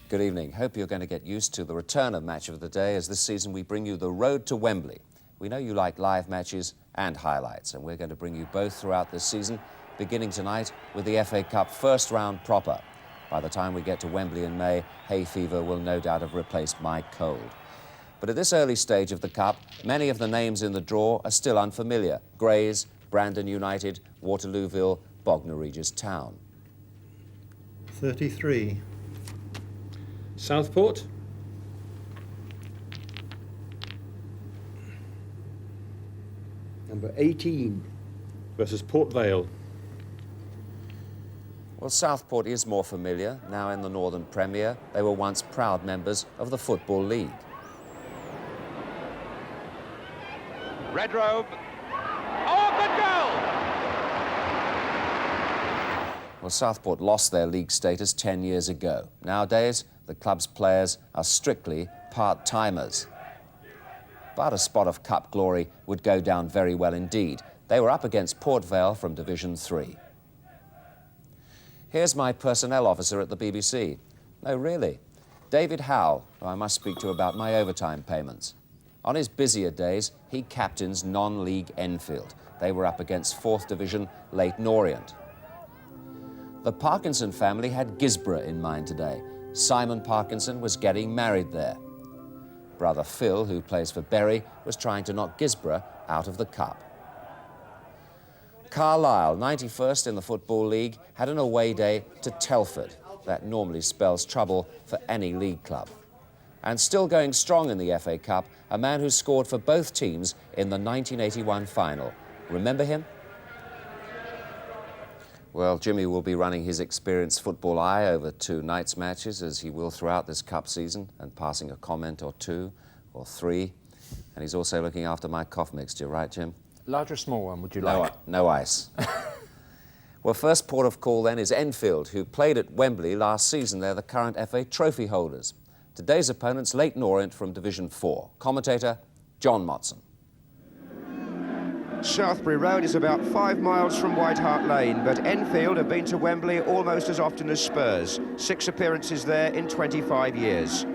Good evening. Hope you're going to get used to the return of Match of the Day, as this season we bring you the road to Wembley. We know you like live matches and highlights, and we're going to bring you both throughout this season, beginning tonight with the FA Cup first round proper. By the time we get to Wembley in May, hay fever will no doubt have replaced my cold. But at this early stage of the Cup, many of the names in the draw are still unfamiliar. Grays, Brandon United, Waterlooville, Bognor Regis Town. 33. Southport. Number 18. Versus Port Vale. Well, Southport is more familiar, now in the Northern Premier. They were once proud members of the Football League. Red robe. Oh, good goal! Well, Southport lost their league status 10 years ago. Nowadays, the club's players are strictly part-timers. But a spot of cup glory would go down very well indeed. They were up against Port Vale from Division 3. Here's my personnel officer at the BBC. No, really. David Howell, who I must speak to about my overtime payments. On his busier days, he captains non-league Enfield. They were up against 4th Division Leyton Orient. The Parkinson family had Guisborough in mind today. Simon Parkinson was getting married there. Brother Phil, who plays for Bury, was trying to knock Guisborough out of the cup. Carlisle, 91st in the Football League, had an away day to Telford. That normally spells trouble for any league club. And still going strong in the FA Cup, a man who scored for both teams in the 1981 final. Remember him? Well, Jimmy will be running his experienced football eye over tonight's matches, as he will throughout this cup season, and passing a comment or two or three. And he's also looking after my cough mixture, right, Jim? Large or small one, would you like? No ice. Well, first port of call then is Enfield, who played at Wembley last season. They're the current FA trophy holders. Today's opponents, Leyton Orient from Division 4. Commentator, John Motson. Shaftesbury Road is about 5 miles from White Hart Lane, but Enfield have been to Wembley almost as often as Spurs. 6 appearances there in 25 years.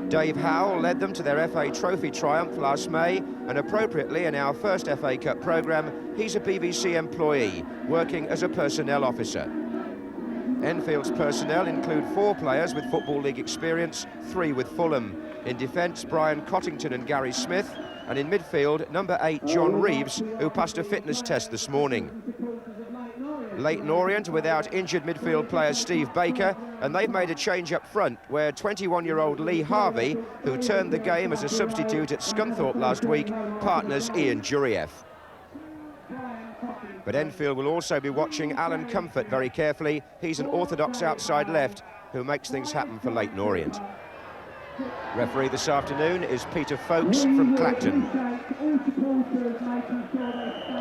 Dave Howell led them to their FA Trophy triumph last May, and appropriately in our first FA Cup programme, he's a BBC employee, working as a personnel officer. Enfield's personnel include 4 players with Football League experience, 3 with Fulham. In defence, Brian Cottington and Gary Smith, and in midfield, number 8, John Reeves, who passed a fitness test this morning. Leyton Orient without injured midfield player Steve Baker, and they've made a change up front, where 21-year-old Lee Harvey, who turned the game as a substitute at Scunthorpe last week, partners Ian Jurieff. But Enfield will also be watching Alan Comfort very carefully. He's an orthodox outside left who makes things happen for Leyton Orient. Referee this afternoon is Peter Folkes from Clacton.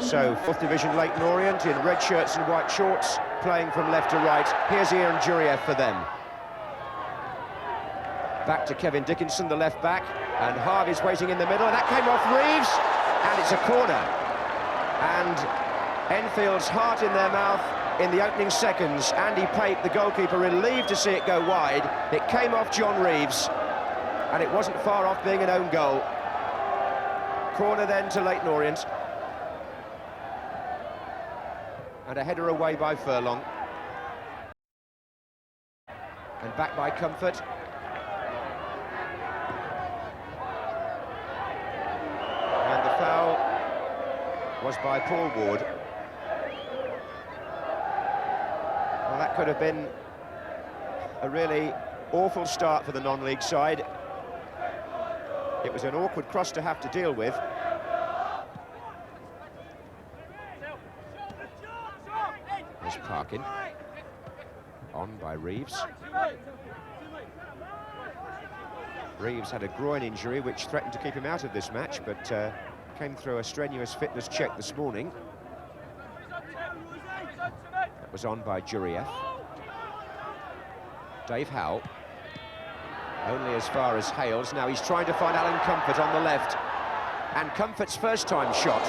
So, 4th Division Leyton Orient in red shirts and white shorts, playing from left to right. Here's Ian Jurieff for them. Back to Kevin Dickinson, the left back, and Harvey's waiting in the middle, and that came off Reeves, and it's a corner. And Enfield's heart in their mouth in the opening seconds. Andy Pape, the goalkeeper, relieved to see it go wide. It came off John Reeves, and it wasn't far off being an own goal. Corner then to Leyton Orient. And a header away by Furlong. And back by Comfort. And the foul was by Paul Ward. Well, that could have been a really awful start for the non-league side. It was an awkward cross to have to deal with. There's Parkin. On by Reeves. Reeves had a groin injury which threatened to keep him out of this match, but came through a strenuous fitness check this morning. That was on by Jurieff. Dave Howell. Only as far as Hales. Now he's trying to find Alan Comfort on the left. And Comfort's first time shot.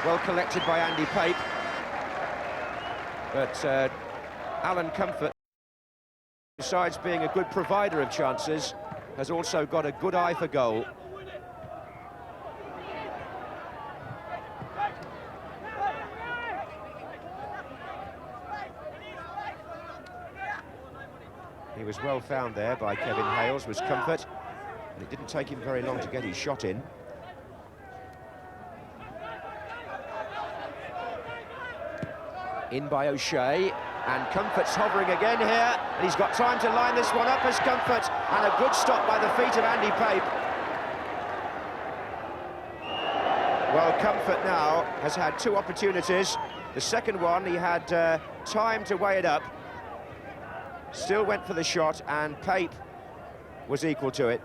Well collected by Andy Pape. But Alan Comfort besides being a good provider of chances, has also got a good eye for goal. He was well found there by Kevin Hales, was Comfort, and it didn't take him very long to get his shot in. In by O'Shea, and Comfort's hovering again here, and he's got time to line this one up as Comfort, and a good stop by the feet of Andy Pape. Well, Comfort now has had two opportunities. The second one, he had time to weigh it up, still went for the shot, and Pape was equal to it.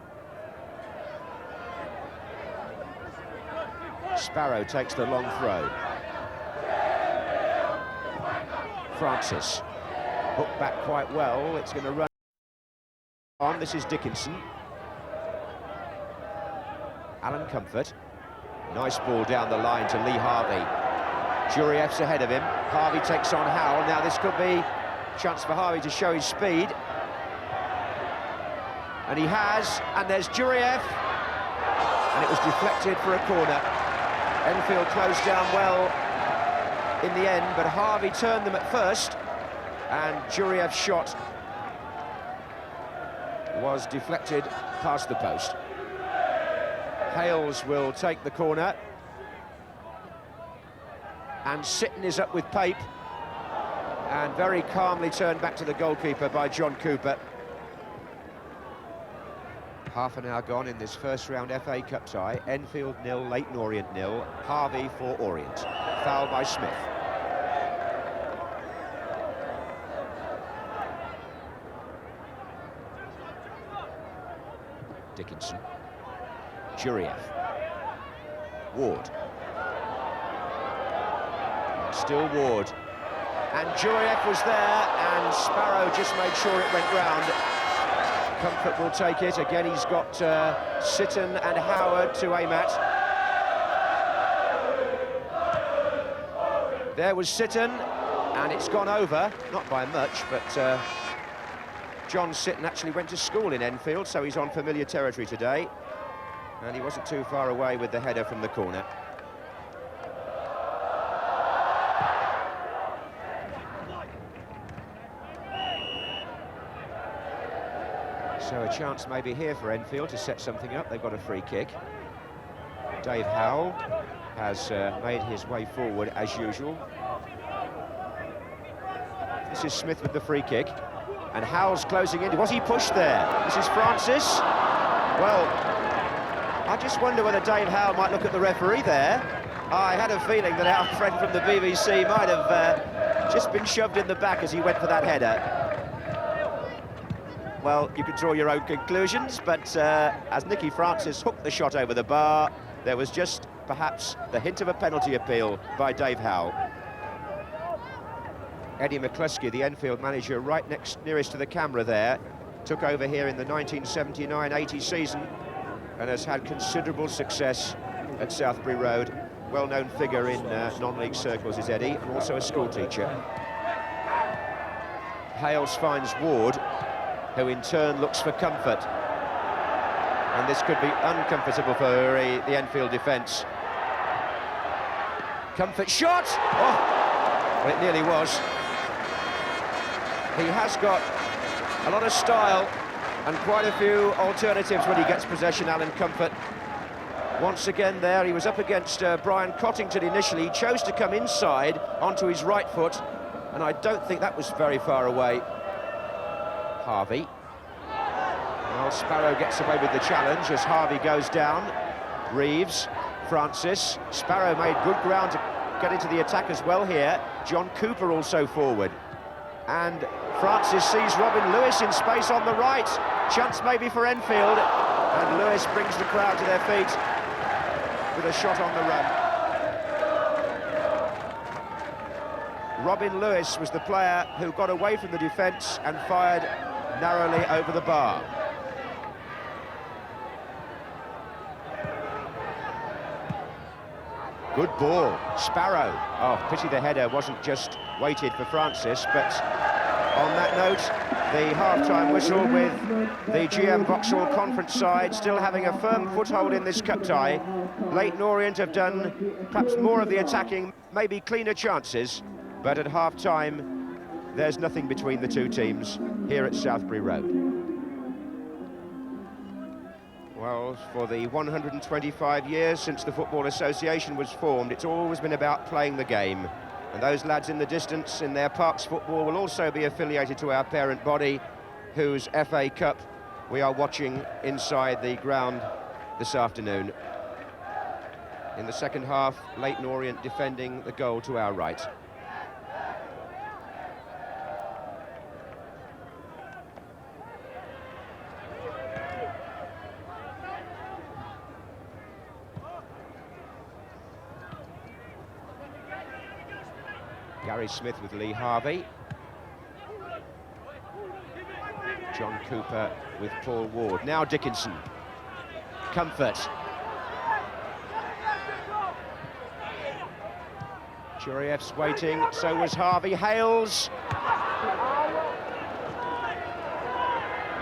Sparrow takes the long throw. Francis, hooked back quite well, it's going to run on, this is Dickinson. Alan Comfort, nice ball down the line to Lee Harvey. Jurieff's ahead of him, Harvey takes on Howell, now this could be a chance for Harvey to show his speed. And he has, and there's Jurieff, and it was deflected for a corner. Enfield closed down well in the end, but Harvey turned them at first, and Jurieff's shot was deflected past the post. Hales will take the corner, and Sitton is up with Pape, and very calmly turned back to the goalkeeper by John Cooper. Half an hour gone in this first round FA Cup tie. Enfield 0, Leyton Orient 0. Harvey for Orient. Foul by Smith. Dickinson. Jurieff. Ward. Still Ward. And Jurieff was there, and Sparrow just made sure it went round. Comfort will take it. Again, he's got Sitton and Howard to aim at. There was Sitton, and it's gone over, not by much, but John Sitton actually went to school in Enfield, so he's on familiar territory today. And he wasn't too far away with the header from the corner. So a chance maybe here for Enfield to set something up. They've got a free kick. Dave Howell has made his way forward as usual. This is Smith with the free kick. And Howell's closing in. Was he pushed there? This is Francis. Well, I just wonder whether Dave Howell might look at the referee there. I had a feeling that our friend from the BBC might have just been shoved in the back as he went for that header. Well, you can draw your own conclusions, but as Nicky Francis hooked the shot over the bar, there was just perhaps the hint of a penalty appeal by Dave Howell. Eddie McCluskey, the Enfield manager, right nearest to the camera there, took over here in the 1979-80 season and has had considerable success at Southbury Road. Well-known figure in non-league circles is Eddie, and also a school teacher. Hales finds Ward, who in turn looks for Comfort. And this could be uncomfortable for the Enfield defence. Comfort shot! Oh, well, it nearly was. He has got a lot of style and quite a few alternatives when he gets possession, Alan Comfort. Once again there, he was up against Brian Cottington initially. He chose to come inside onto his right foot, and I don't think that was very far away. Harvey. Well, Sparrow gets away with the challenge as Harvey goes down. Reeves, Francis. Sparrow made good ground to get into the attack as well here. John Cooper also forward. And Francis sees Robin Lewis in space on the right. Chance maybe for Enfield. And Lewis brings the crowd to their feet with a shot on the run. Robin Lewis was the player who got away from the defence and fired narrowly over the bar. Good ball, Sparrow. Oh, pity the header wasn't just weighted for Francis, but On that note, the half-time whistle with the GM Vauxhall Conference side still having a firm foothold in this cup tie. Leyton Orient have done perhaps more of the attacking, maybe cleaner chances, but at half-time there's nothing between the two teams here at Southbury Road. Well, for the 125 years since the Football Association was formed, it's always been about playing the game. And those lads in the distance in their Parks football will also be affiliated to our parent body, whose FA Cup we are watching inside the ground this afternoon. In the second half, Leyton Orient defending the goal to our right. Gary Smith with Lee Harvey. John Cooper with Paul Ward. Now Dickinson. Comfort. Churiev's waiting, so was Harvey. Hales.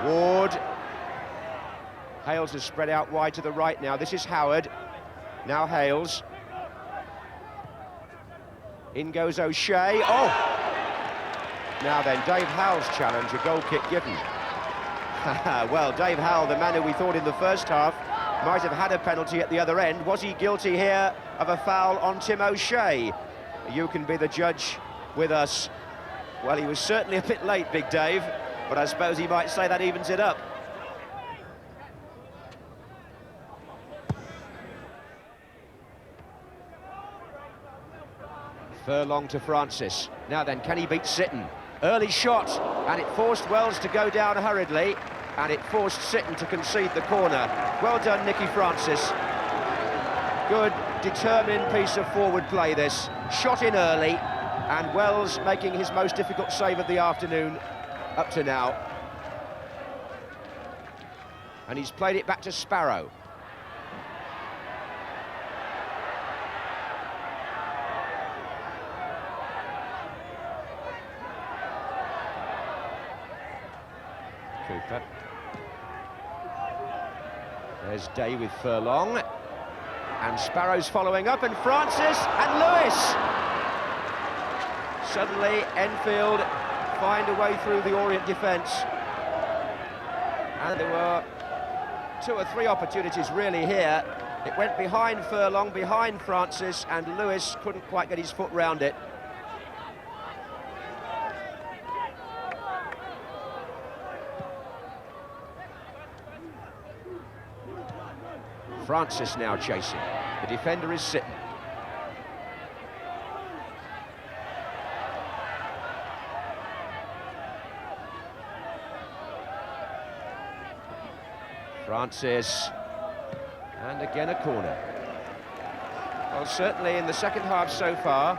Ward. Hales is spread out wide to the right now. This is Howard. Now Hales. In goes O'Shea. Oh! Now then, Dave Howell's challenge, a goal kick given. Well, Dave Howell, the man who we thought in the first half might have had a penalty at the other end. Was he guilty here of a foul on Tim O'Shea? You can be the judge with us. Well, he was certainly a bit late, Big Dave, but I suppose he might say that evens it up. Furlong to Francis. Now then, can he beat Sitton? Early shot, and it forced Wells to go down hurriedly, and it forced Sitton to concede the corner. Well done, Nicky Francis. Good, determined piece of forward play, this. Shot in early, and Wells making his most difficult save of the afternoon up to now. And he's played it back to Sparrow. Cooper. There's Day with Furlong. And Sparrow's following up, and Francis and Lewis. Suddenly, Enfield find a way through the Orient defence. And there were 2 or 3 opportunities really here. It went behind Furlong, behind Francis, and Lewis couldn't quite get his foot round it. Francis now chasing. The defender is Sitton. Francis. And again a corner. Well, certainly in the second half so far,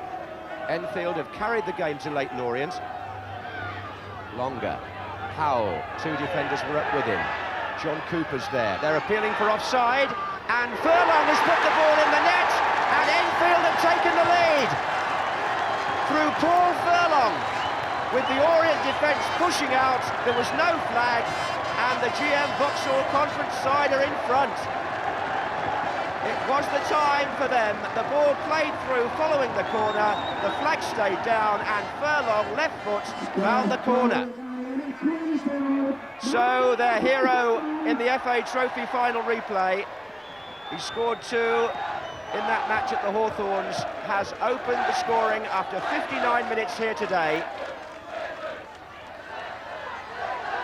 Enfield have carried the game to Leyton Orient. Longer. Howell. 2 defenders were up with him. John Cooper's there. They're appealing for offside. And Furlong has put the ball in the net, and Enfield have taken the lead through Paul Furlong. With the Orient defence pushing out, there was no flag, and the GM Vauxhall Conference side are in front. It was the time for them. The ball played through following the corner, the flag stayed down, and Furlong, left foot, found the corner. So their hero in the FA Trophy final replay, he scored 2 in that match at the Hawthorns, has opened the scoring after 59 minutes here today.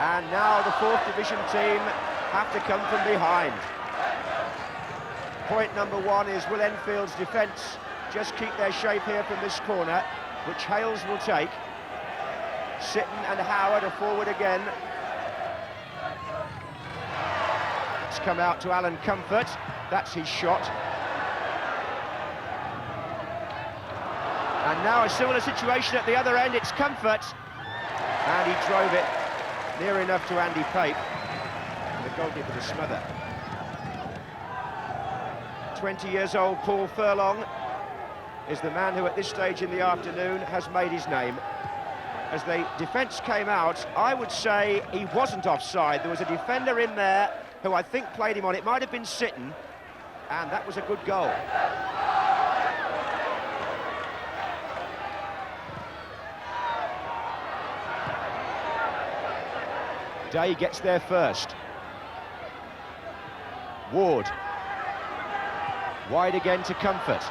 And now the 4th Division team have to come from behind. Point number 1 is, will Enfield's defence just keep their shape here from this corner, which Hales will take. Sitton and Howard are forward again. It's come out to Alan Comfort. That's his shot. And now a similar situation at the other end. It's Comfort. And he drove it near enough to Andy Pape. And the goalkeeper to smother. 20 years old Paul Furlong is the man who at this stage in the afternoon has made his name. as the defence came out, I would say he wasn't offside. There was a defender in there who I think played him on. It might have been Sitton, and that was a good goal. Day gets there first. Ward. Wide again to Comfort.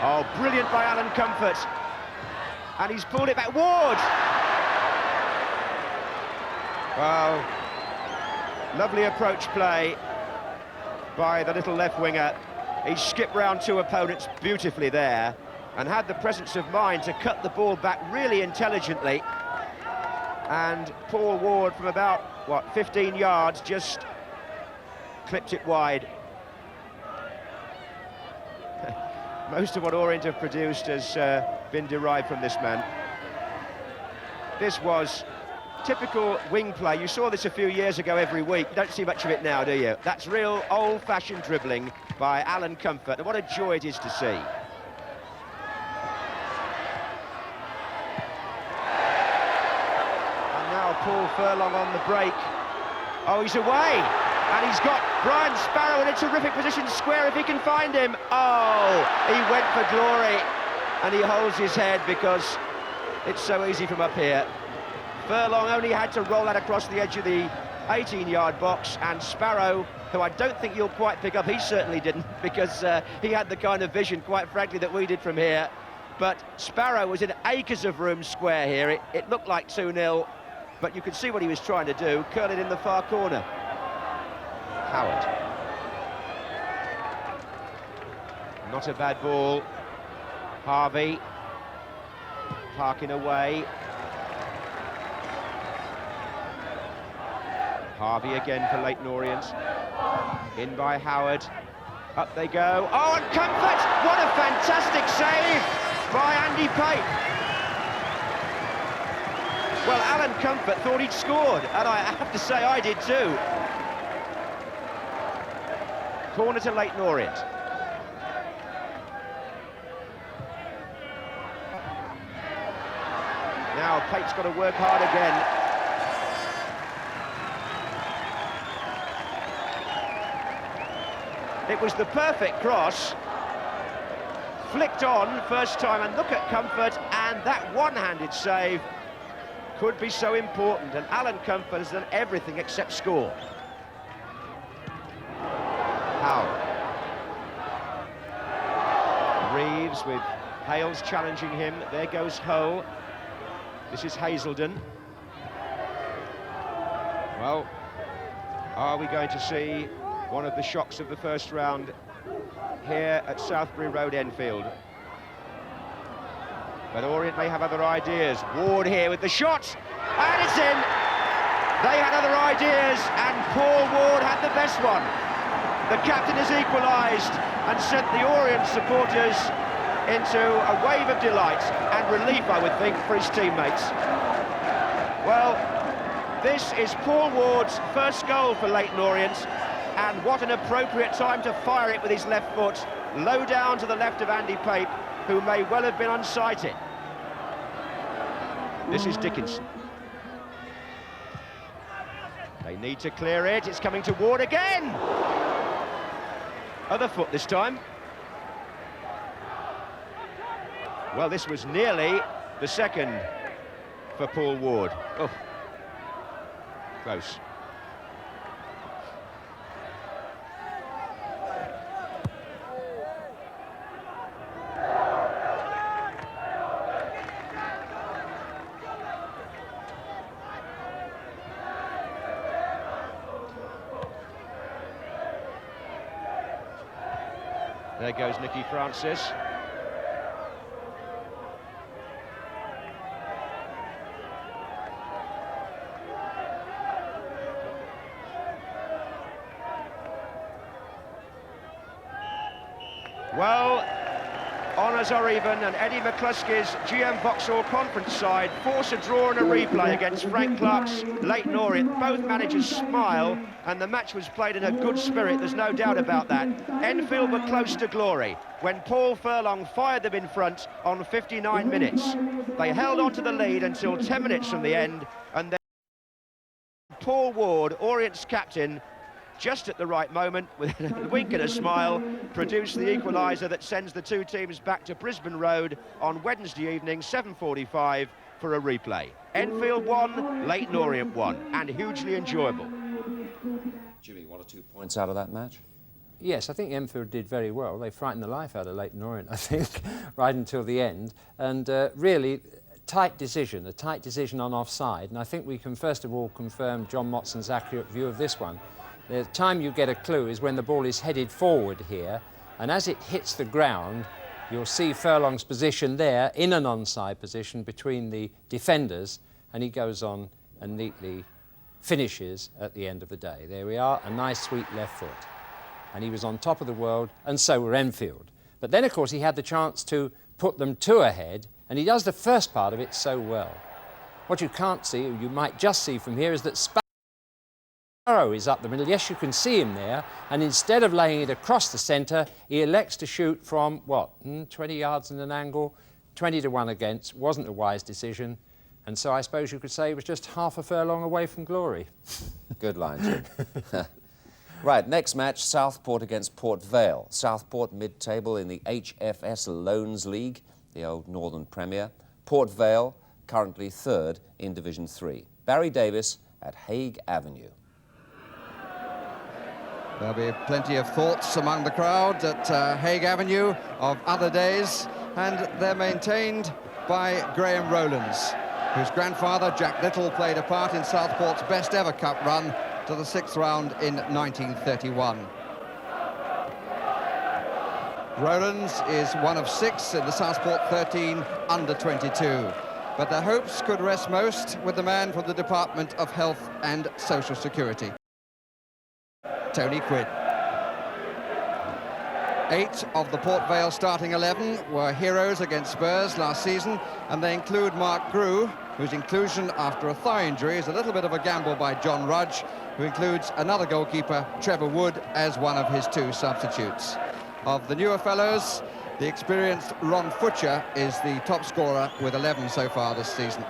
Oh, brilliant by Alan Comfort. And he's pulled it back. Ward! Well, lovely approach play by the little left winger. He skipped round two opponents beautifully there and had the presence of mind to cut the ball back really intelligently. And Paul Ward, from about, what, 15 yards, just clipped it wide. Most of what Orient have produced has been derived from this man. This was typical wing play. You saw this a few years ago every week. You don't see much of it now, do you? That's real old-fashioned dribbling by Alan Comfort, and what a joy it is to see. And now Paul Furlong on the break. Oh, he's away! And he's got Brian Sparrow in a terrific position square if he can find him. Oh, he went for glory. And he holds his head because it's so easy from up here. Furlong only had to roll that across the edge of the 18-yard box, and Sparrow, who I don't think you'll quite pick up, he certainly didn't, because he had the kind of vision, quite frankly, that we did from here. But Sparrow was in acres of room square here. It looked like 2-0, but you could see what he was trying to do, curl it in the far corner. Howard. Not a bad ball. Harvey. Parking away. Harvey again for Leyton Orient. In by Howard. Up they go. Oh, and Comfort! What a fantastic save by Andy Pape. Well, Alan Comfort thought he'd scored, and I have to say I did too. Corner to Leyton Orient. Now Pate's got to work hard again. It was the perfect cross. Flicked on first time, and look at Comfort, and that one-handed save could be so important, and Alan Comfort has done everything except score. Howard. Reeves with Hales challenging him. There goes Hull. This is Hazelden. Well, are we going to see one of the shocks of the first round here at Southbury Road, Enfield? But Orient may have other ideas. Ward here with the shot, and it's in. They had other ideas, and Paul Ward had the best one. The captain has equalised and sent the Orient supporters into a wave of delight and relief, I would think, for his teammates. Well, this is Paul Ward's first goal for Leyton Orient, and what an appropriate time to fire it with his left foot, low down to the left of Andy Pape, who may well have been unsighted. This is Dickinson. They need to clear it. It's coming to Ward again. Other foot this time. Well, this was nearly the second for Paul Ward. Oh, close. There goes Nicky Francis. Well, Honours are even, and Eddie McCluskey's GM Vauxhall Conference side force a draw and a replay against Frank Clark's Leyton Orient. Both managers smile, and the match was played in a good spirit, there's no doubt about that. Enfield were close to glory when Paul Furlong fired them in front on 59 minutes. They held on to the lead until 10 minutes from the end, and then Paul Ward, Orient's captain, just at the right moment, with a wink and a smile, produced the equaliser that sends the two teams back to Brisbane Road on Wednesday evening, 7:45, for a replay. Enfield won, Leyton Orient won, and hugely enjoyable. Jimmy, 1 or 2 points out of that match? Yes, I think Enfield did very well. They frightened the life out of Leyton Orient, I think, right until the end. And really, a tight decision on offside. And I think we can first of all confirm John Motson's accurate view of this one. The time you get a clue is when the ball is headed forward here, and as it hits the ground, you'll see Furlong's position there in an onside position between the defenders, and he goes on and neatly finishes at the end of the day. There we are, a nice sweet left foot. And he was on top of the world, and so were Enfield. But then, of course, he had the chance to put them two ahead, and he does the first part of it so well. What you can't see, or you might just see from here, is that Sparrow is up the middle. Yes, you can see him there, and instead of laying it across the centre, he elects to shoot from, 20 yards in an angle, 20 to 1 against. Wasn't a wise decision, and so I suppose you could say he was just half a furlong away from glory. Good line, Jim. Right, next match, Southport against Port Vale. Southport mid-table in the HFS Loans League, the old Northern Premier. Port Vale currently third in Division 3. Barry Davis at Hague Avenue. There'll be plenty of thoughts among the crowd at Hague Avenue of other days, and they're maintained by Graham Rowlands, whose grandfather, Jack Little, played a part in Southport's best ever cup run to the 6th round in 1931. Rowlands is one of 6 in the Southport 13 under-22, but their hopes could rest most with the man from the Department of Health and Social Security, Tony Quinn. 8 of the Port Vale starting 11 were heroes against Spurs last season, and they include Mark Grew, whose inclusion after a thigh injury is a little bit of a gamble by John Rudge, who includes another goalkeeper, Trevor Wood, as one of his 2 substitutes. Of the newer fellows, the experienced Ron Futcher is the top scorer with 11 so far this season.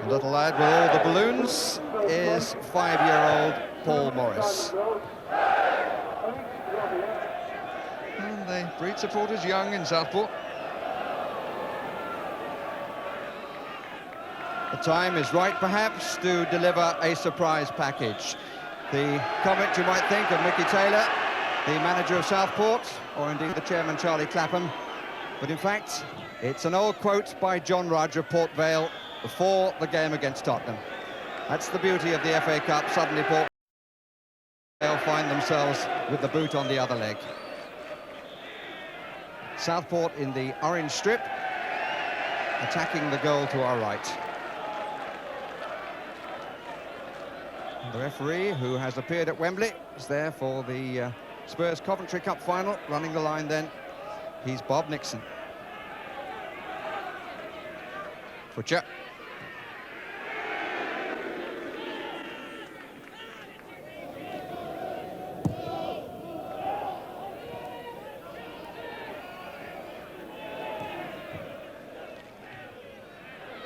The little lad with all the balloons is 5-year-old Paul Morris. And they breed supporters young in Southport. The time is right, perhaps, to deliver a surprise package. The comment you might think of Mickey Taylor, the manager of Southport, or indeed the chairman, Charlie Clapham. But in fact, it's an old quote by John Rudge of Port Vale before the game against Tottenham. That's the beauty of the FA Cup. Suddenly Port Vale find themselves with the boot on the other leg. Southport in the orange strip, attacking the goal to our right. The referee, who has appeared at Wembley, is there for the Spurs Coventry Cup final. Running the line then, he's Bob Nixon. Futcher.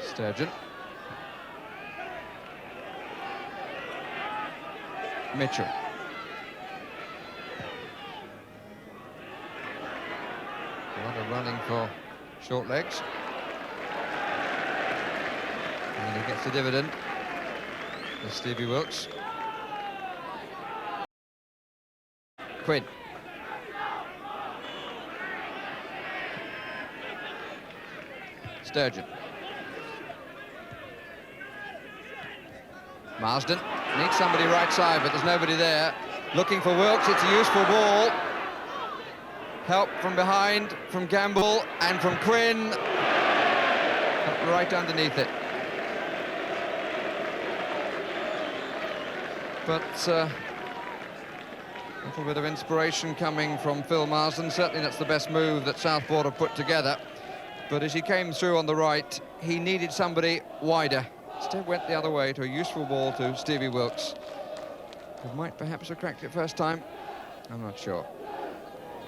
Sturgeon. Mitchell. A lot of running for short legs. And he gets the dividend for Stevie Wilkes. Quinn. Sturgeon. Marsden needs somebody right side, but there's nobody there. Looking for Wilkes, it's a useful ball. Help from behind, from Gamble, and from Quinn. Right underneath it. But A little bit of inspiration coming from Phil Marsden. Certainly that's the best move that Southport have put together. But as he came through on the right, he needed somebody wider. Instead went the other way to a useful ball to Stevie Wilkes, who might perhaps have cracked it first time. I'm not sure.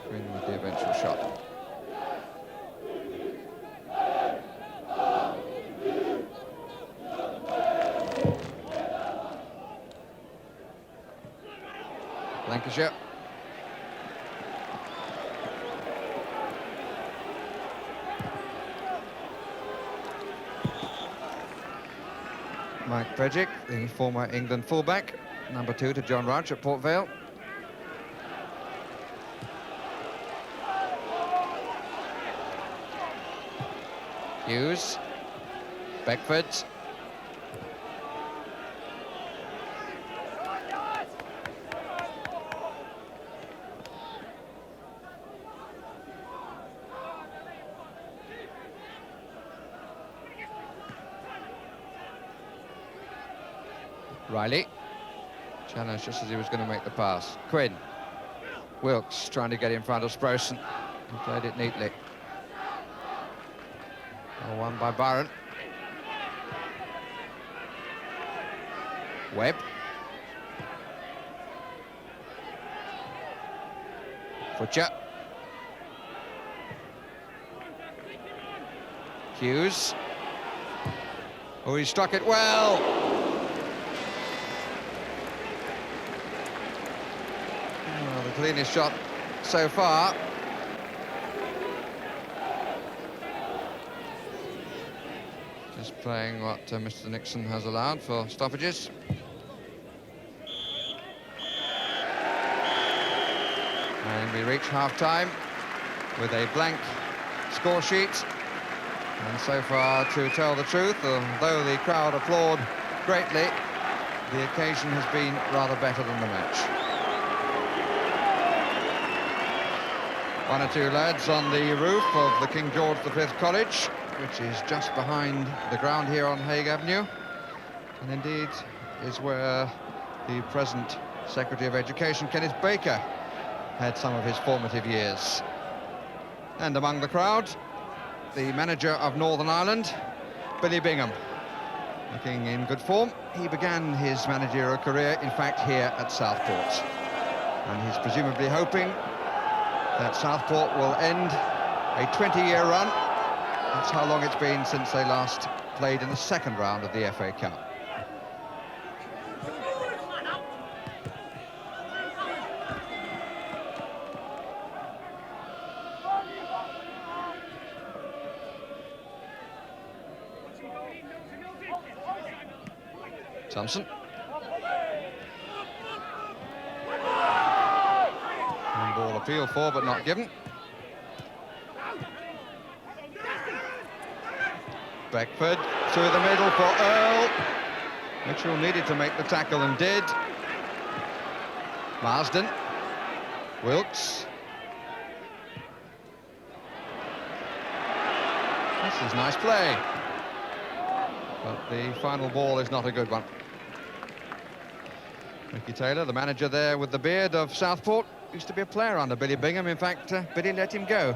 Quinn with the eventual shot. Lancashire. Mike Prejic, the former England fullback, number 2 to John Rudge at Port Vale. Hughes, Beckford. Riley, challenged just as he was going to make the pass. Quinn, Wilkes trying to get in front of Sproson, who played it neatly. Well won by Byron. Webb. Butcher. Hughes. Oh, he struck it well. Cleanest shot so far. Just playing what Mr. Nixon has allowed for stoppages. And we reach half-time with a blank score sheet. And so far, to tell the truth, although the crowd applaud greatly, the occasion has been rather better than the match. One or two lads on the roof of the King George V College, which is just behind the ground here on Hague Avenue, and indeed is where the present Secretary of Education, Kenneth Baker, had some of his formative years. And among the crowd, the manager of Northern Ireland, Billy Bingham, looking in good form. He began his managerial career, in fact, here at Southport, and he's presumably hoping that Southport will end a 20-year run. That's how long it's been since they last played in the second round of the FA Cup. Thompson. Ball appealed for, but not given. Beckford through the middle for Earl. Mitchell needed to make the tackle and did. Marsden. Wilkes. This is nice play. But the final ball is not a good one. Mickey Taylor, the manager there with the beard of Southport, used to be a player under Billy Bingham. In fact, Billy let him go.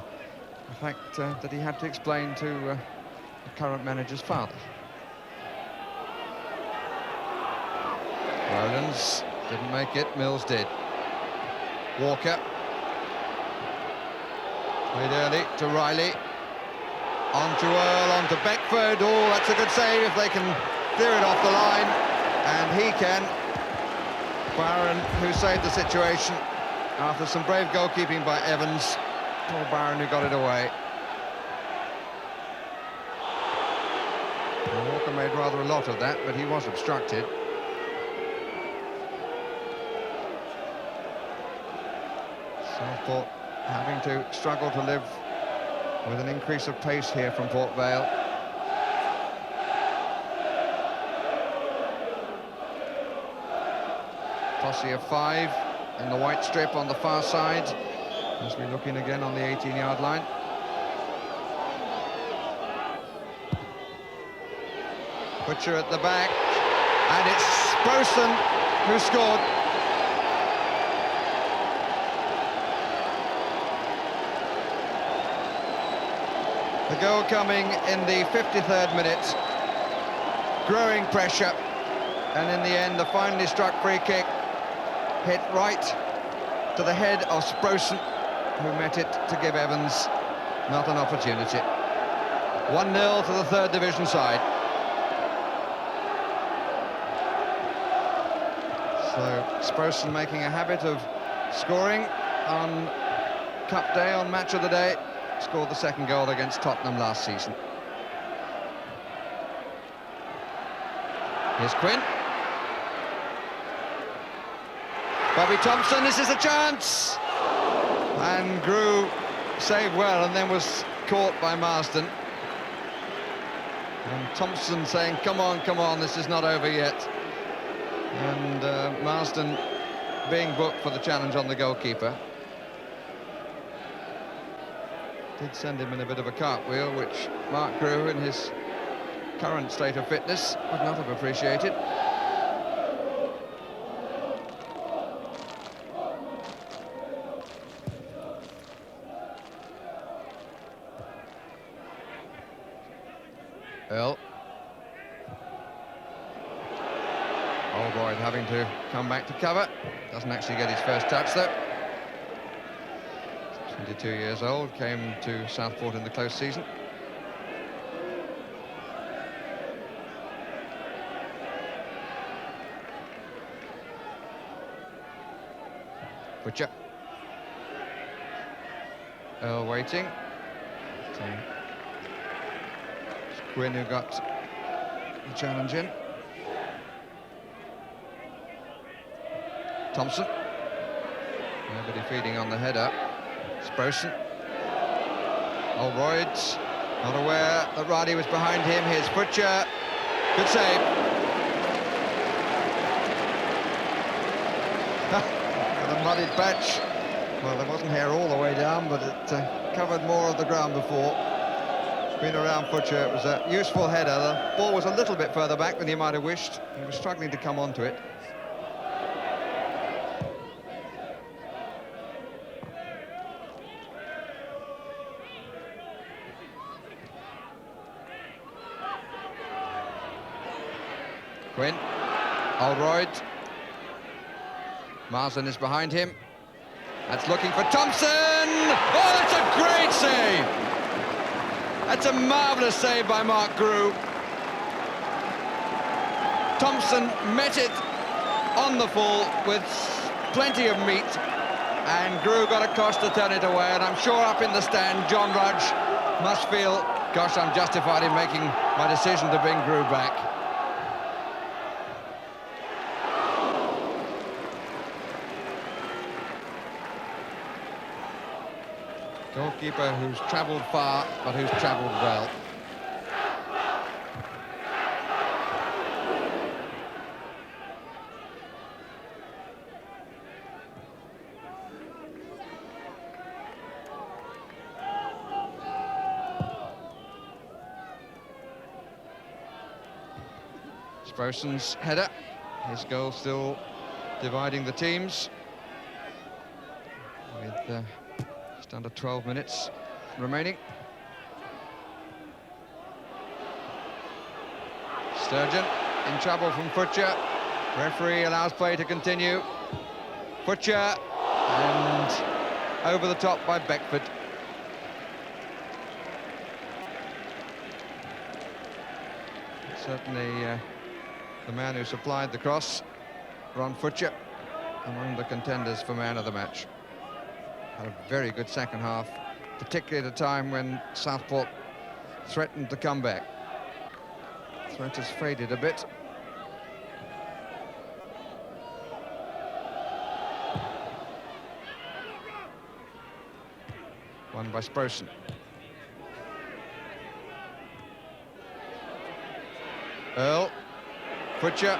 The fact that he had to explain to the current manager's father. Rowlands didn't make it, Mills did. Walker. Played early to Riley. On to Earl, on to Beckford. Oh, that's a good save if they can clear it off the line. And he can. Byron, who saved the situation after some brave goalkeeping by Evans. Poor Byron, who got it away. And Walker made rather a lot of that, but he was obstructed. Southport having to struggle to live with an increase of pace here from Port Vale. Posse of 5 in the white strip on the far side, as we look in again on the 18-yard line. Butcher at the back, and it's Sproson who scored. The goal coming in the 53rd minute. Growing pressure, and in the end, the finely struck free kick hit right to the head of Sprosen, who met it to give Evans not an opportunity. 1-0 to the third division side. So Sprosen making a habit of scoring on Cup Day, on Match of the Day. Scored the second goal against Tottenham last season. Here's Quinn. Bobby Thompson, this is a chance! And Grew saved well and then was caught by Marsden. And Thompson saying, come on, this is not over yet. And Marsden being booked for the challenge on the goalkeeper. Did send him in a bit of a cartwheel, which Mark Grew, in his current state of fitness, would not have appreciated. Earl. Oldroyd having to come back to cover. Doesn't actually get his first touch, though. 22 years old, came to Southport in the close season. Butcher. Earl waiting. It's Quinn who got the challenge in. Thompson. Nobody feeding on the header. Sprosen. Oldroyd not aware that Radi was behind him. Here's Butcher. Good save. The muddied patch. Well, there wasn't hair all the way down, but it covered more of the ground before. It's been around Butcher. It was a useful header. The ball was a little bit further back than he might have wished. He was struggling to come onto it. Quinn. Oldroyd. Marsden is behind him. That's looking for Thompson! Oh, that's a great save! That's a marvellous save by Mark Grew. Thompson met it on the full with plenty of meat, and Grew got across to turn it away, and I'm sure up in the stand, John Rudge must feel, gosh, I'm justified in making my decision to bring Grew back. Goalkeeper who's travelled far, but who's travelled well. Sprosen's header. His goal still dividing the teams. With just under 12 minutes remaining. Sturgeon in trouble from Butcher. Referee allows play to continue. Butcher, and over the top by Beckford. Certainly the man who supplied the cross, Ron Butcher, among the contenders for man of the match. Had a very good second half, particularly at a time when Southport threatened to come back. Threat has faded a bit. Won by Sprosen. Earl, Butcher,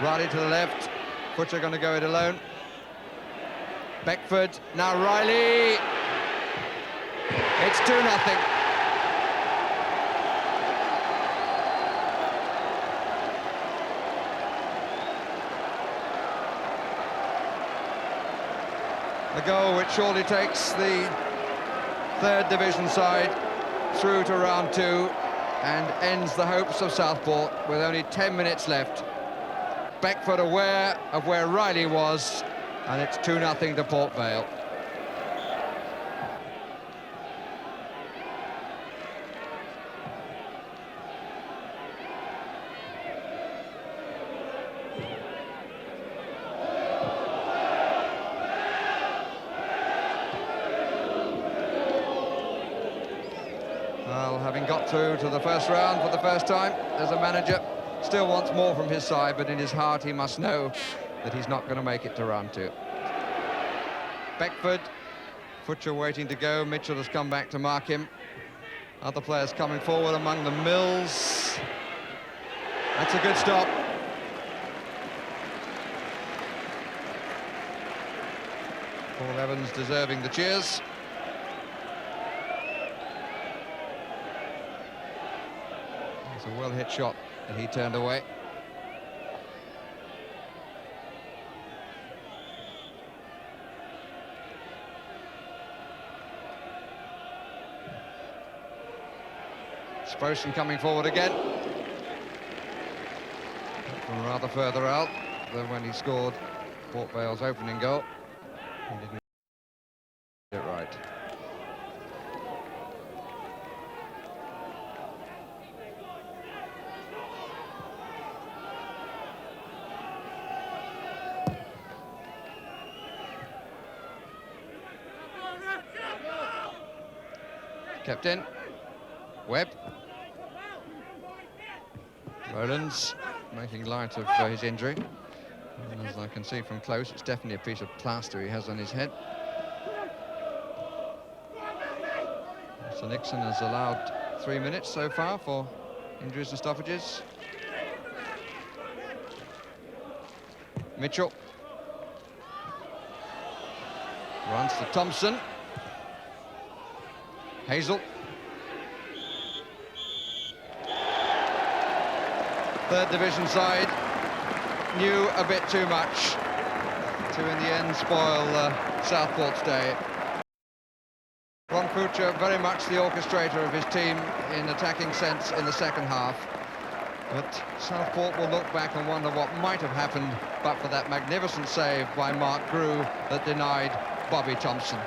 Riley to the left. Butcher going to go it alone. Beckford, now Riley. It's 2-0. A goal which surely takes the third division side through to round 2 and ends the hopes of Southport with only 10 minutes left. Beckford aware of where Riley was, and it's 2-0 to Port Vale. Well, having got through to the first round for the first time as a manager, still wants more from his side, but in his heart he must know that he's not going to make it to round 2. Beckford, Futcher waiting to go. Mitchell has come back to mark him. Other players coming forward, among them Mills. That's a good stop. Paul Evans deserving the cheers. It's a well-hit shot that he turned away. Sprosen coming forward again. From rather further out than when he scored Port Vale's opening goal. He didn't get it right. Kept in. Webb. Rowlands making light of his injury. And as I can see from close, it's definitely a piece of plaster he has on his head. So Nixon has allowed 3 minutes so far for injuries and stoppages. Mitchell. Runs to Thompson. Hazel. Third division side knew a bit too much to in the end spoil Southport's day. Ron Futcher very much the orchestrator of his team in attacking sense in the second half. But Southport will look back and wonder what might have happened but for that magnificent save by Mark Grew that denied Bobby Thompson.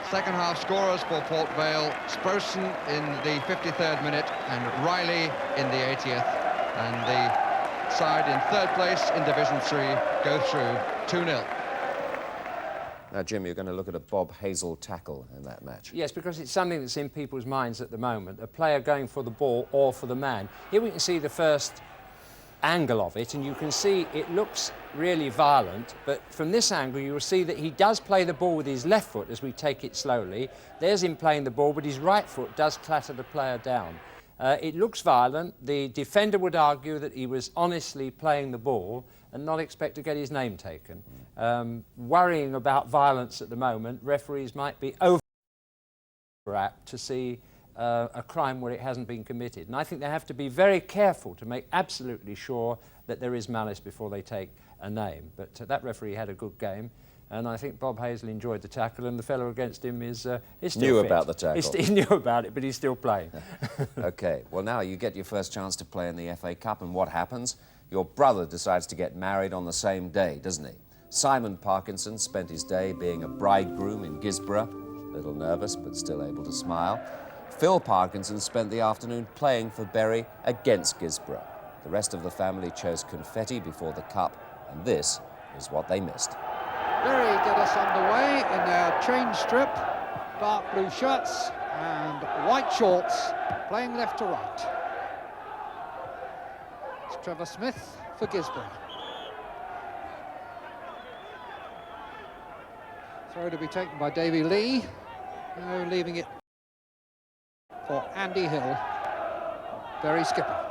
Second half scorers for Port Vale, Sprosen in the 53rd minute and Riley in the 80th. And the side in third place in Division 3 go through 2-0. Now, Jim, you're going to look at a Bob Hazel tackle in that match. Yes, because it's something that's in people's minds at the moment, a player going for the ball or for the man. Here we can see the first angle of it, and you can see it looks really violent, but from this angle you will see that he does play the ball with his left foot as we take it slowly. There's him playing the ball, but his right foot does clatter the player down. It looks violent. The defender would argue that he was honestly playing the ball and not expect to get his name taken. Worrying about violence at the moment, referees might be over-apt to see a crime where it hasn't been committed. And I think they have to be very careful to make absolutely sure that there is malice before they take a name. But that referee had a good game. And I think Bob Hazel enjoyed the tackle, and the fellow against him is still Knew fit. about the tackle. He knew about it, but he's still playing. OK, well, now you get your first chance to play in the FA Cup, and what happens? Your brother decides to get married on the same day, doesn't he? Simon Parkinson spent his day being a bridegroom in Guisborough, a little nervous, but still able to smile. Phil Parkinson spent the afternoon playing for Bury against Guisborough. The rest of the family chose confetti before the cup, and this is what they missed. Bury get us underway in their change strip, dark blue shirts and white shorts, playing left to right. It's Trevor Smith for Guisborough. Throw to be taken by Davy Lee, now leaving it for Andy Hill, Bury skipper.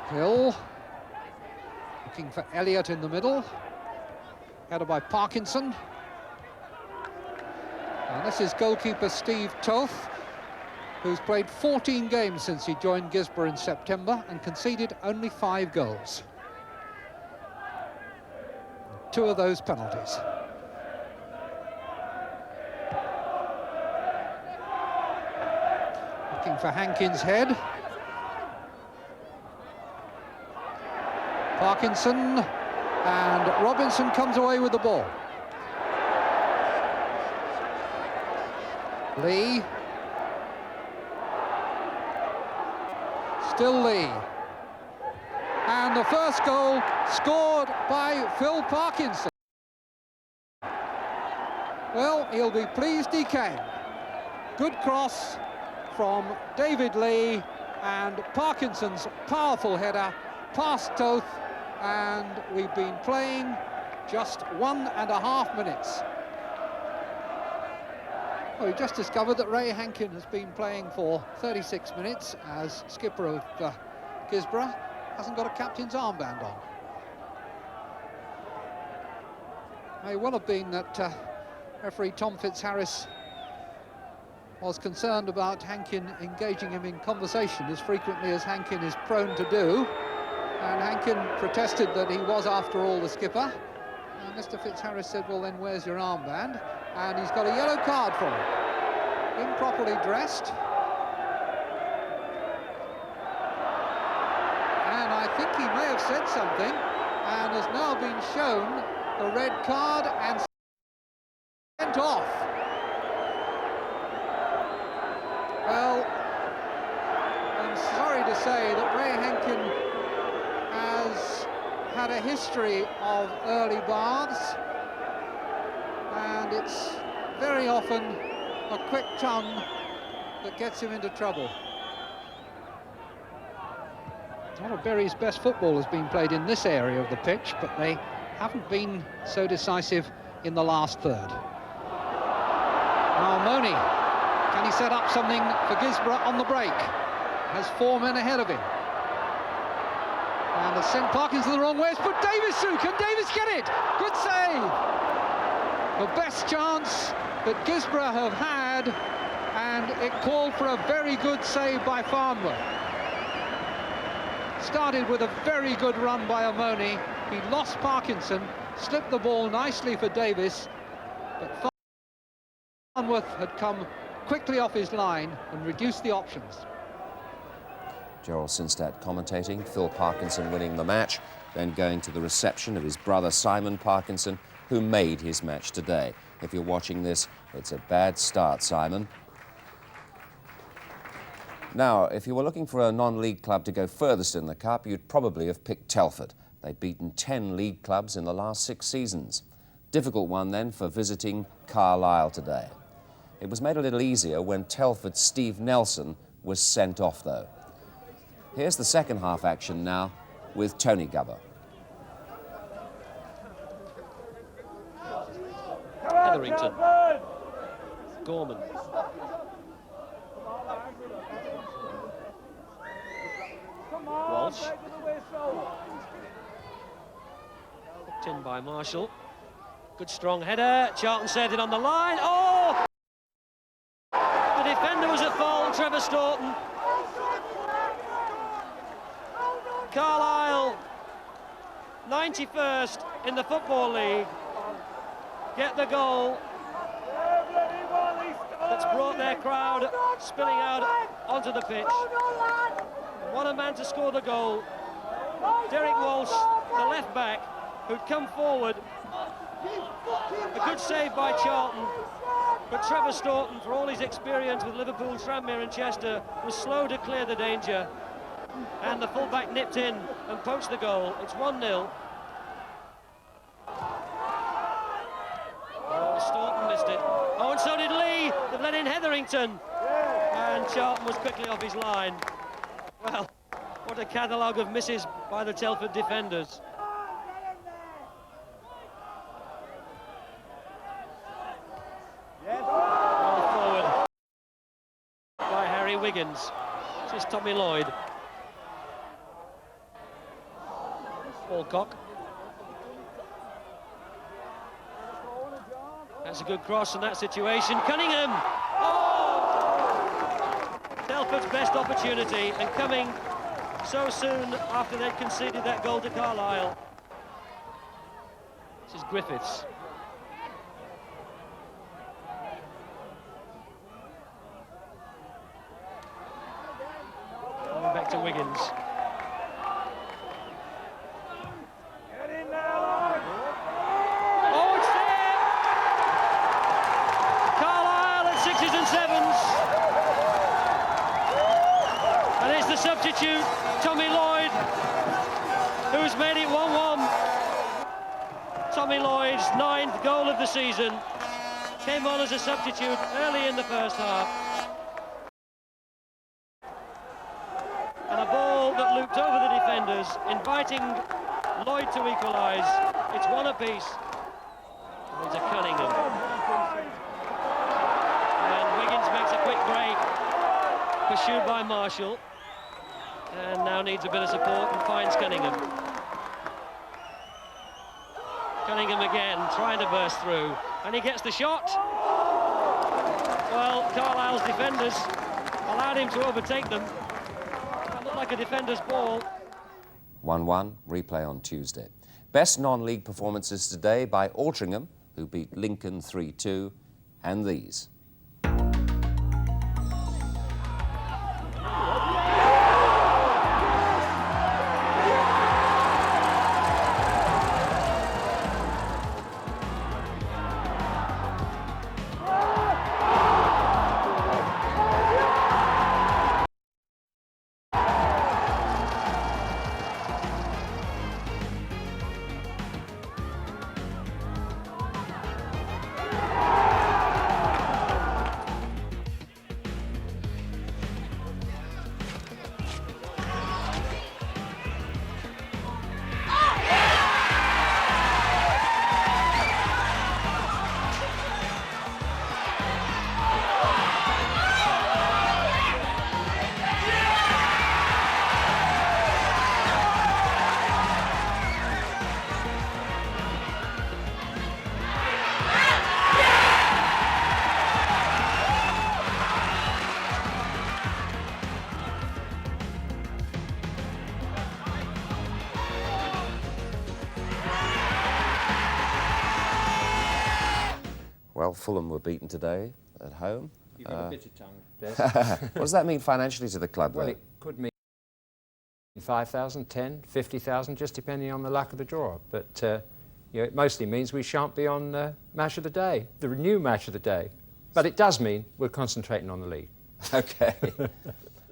Hill, looking for Elliott in the middle, headed by Parkinson. And this is goalkeeper Steve Toth, who's played 14 games since he joined Guisborough in September and conceded only 5 goals. 2 of those penalties. Looking for Hankins' head. Parkinson, and Robinson comes away with the ball. Lee. Still Lee. And the first goal scored by Phil Parkinson. Well, he'll be pleased he came. Good cross from David Lee, and Parkinson's powerful header past Toth, and we've been playing just 1.5 minutes. Well, we just discovered that Ray Hankin has been playing for 36 minutes as skipper of Guisborough. Hasn't got a captain's armband on. May well have been that referee Tom Fitzharris was concerned about Hankin engaging him in conversation as frequently as Hankin is prone to do. And Hankin protested that he was, after all, the skipper. And Mr. Fitzharris said, well, then where's your armband? And he's got a yellow card for him. Improperly dressed. And I think he may have said something and has now been shown the red card and sent off. Well, I'm sorry to say that Ray Hankin has had a history of early baths, and it's very often a quick tongue that gets him into trouble. One of Bury's best football has been played in this area of the pitch, but they haven't been so decisive in the last third. Now Moni, can he set up something for Guisborough on the break? Has 4 men ahead of him. And has sent Parkinson the wrong way. It's put Davis through. Can Davis get it? Good save. The best chance that Guisborough have had, and it called for a very good save by Farnworth. Started with a very good run by Amoni. He lost Parkinson, slipped the ball nicely for Davis, but Farnworth had come quickly off his line and reduced the options. Gerald Sinstadt commentating, Phil Parkinson winning the match, then going to the reception of his brother Simon Parkinson, who made his match today. If you're watching this, it's a bad start, Simon. Now, if you were looking for a non-league club to go furthest in the Cup, you'd probably have picked Telford. They've beaten 10 league clubs in the last 6 seasons. Difficult one then for visiting Carlisle today. It was made a little easier when Telford's Steve Nelson was sent off, though. Here's the second half action now with Tony Gubber. Hetherington. Gorman. Walsh. Hooked in by Marshall. Good strong header. Charlton saved it on the line. Oh! The defender was at fault, Trevor Staunton. Carlisle, 91st in the Football League, get the goal that's brought their crowd spilling out onto the pitch. What a man to score the goal. Derek Walsh, the left back, who'd come forward. A good save by Charlton, but Trevor Staunton, for all his experience with Liverpool, Tranmere and Chester, was slow to clear the danger. And the fullback nipped in and poached the goal. It's 1-0. Oh, Staunton missed it. Oh, and so did Lee. They've let in Hetherington. And Charlton was quickly off his line. Well, what a catalogue of misses by the Telford defenders. Ball forward by Harry Wiggins. This is Tommy Lloyd. Alcock. That's a good cross in that situation. Cunningham! Oh! Telford's best opportunity, and coming so soon after they'd conceded that goal to Carlisle. This is Griffiths. Going back to Wiggins. Oh, it's there! Carlisle at 6s and 7s. And it's the substitute, Tommy Lloyd, who's made it 1-1. Tommy Lloyd's 9th goal of the season. Came on as a substitute early in the first half. And a ball that looped over the defenders, inviting Lloyd to equalise. It's 1 apiece. And it's a Cunningham. And Wiggins makes a quick break, pursued by Marshall. And now needs a bit of support and finds Cunningham. Cunningham again, trying to burst through, and he gets the shot. Well, Carlisle's defenders allowed him to overtake them. That looked like a defender's ball. 1-1, replay on Tuesday. Best non-league performances today by Altrincham, who beat Lincoln 3-2, and these. Well, Fulham were beaten today at home. You've got a bitter tongue, Des. What does that mean financially to the club, Well, though? it could mean 5,000, 10, 50,000, just depending on the luck of the draw. But you know, it mostly means we shan't be on Match of the Day, the new Match of the Day. But it does mean we're concentrating on the league. OK.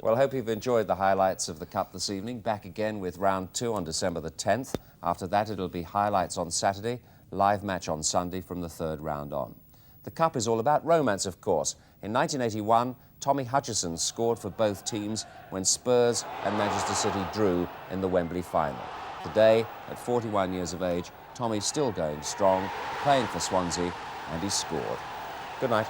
Well, I hope you've enjoyed the highlights of the Cup this evening. Back again with round 2 on December the 10th. After that, it'll be highlights on Saturday, live match on Sunday from the 3rd round on. The Cup is all about romance, of course. In 1981, Tommy Hutchison scored for both teams when Spurs and Manchester City drew in the Wembley final. Today, at 41 years of age, Tommy's still going strong, playing for Swansea, and he scored. Good night.